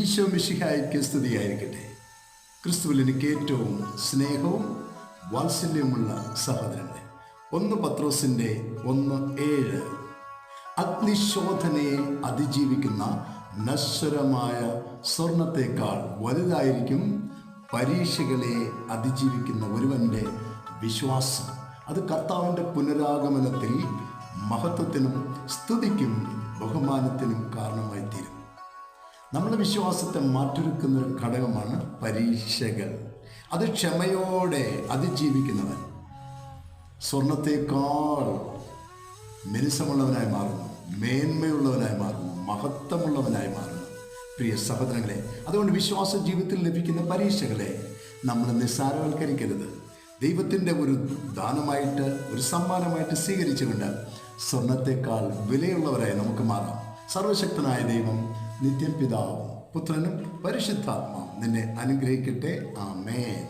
ഈശോ മിശിഹായ്ക്ക് സ്തുതിയായിരിക്കട്ടെ. ക്രിസ്തുവിൽ എനിക്ക് ഏറ്റവും സ്നേഹവും വാത്സല്യമുള്ള സഹോദരങ്ങളെ, 1 പത്രോസിൻ്റെ 1:7 അഗ്നിശോധനയെ അതിജീവിക്കുന്ന നശ്വരമായ സ്വർണത്തേക്കാൾ വലുതായിരിക്കും പരീക്ഷകളെ അതിജീവിക്കുന്ന ഒരുവൻ്റെ വിശ്വാസം. അത് കർത്താവിൻ്റെ പുനരാഗമനത്തിൽ മഹത്വത്തിനും സ്തുതിക്കും ബഹുമാനത്തിനും കാരണമായി തീരും. നമ്മുടെ വിശ്വാസത്തെ മാറ്റൊരുക്കുന്ന ഒരു ഘടകമാണ് പരീക്ഷകൾ. അത് ക്ഷമയോടെ അതിജീവിക്കുന്നവൻ സ്വർണത്തേക്കാൾ മിനുസമുള്ളവനായി മാറുന്നു, മേന്മയുള്ളവനായി മാറുന്നു, മഹത്വമുള്ളവനായി മാറുന്നു. പ്രിയ സഹോദരങ്ങളെ, അതുകൊണ്ട് വിശ്വാസ ജീവിതത്തിൽ ലഭിക്കുന്ന പരീക്ഷകളെ നമ്മൾ നിസ്സാരവൽക്കരിക്കരുത്. ദൈവത്തിൻ്റെ ഒരു ദാനമായിട്ട്, ഒരു സമ്മാനമായിട്ട് സ്വീകരിച്ചുകൊണ്ട് സ്വർണത്തേക്കാൾ വിലയുള്ളവരായി നമുക്ക് മാറാം. സർവശക്തനായ ദൈവം, നിത്യപിതാവും പുത്രനും പരിശുദ്ധാത്മാവും നിന്നെ അനുഗ്രഹിക്കട്ടെ. ആമേൻ.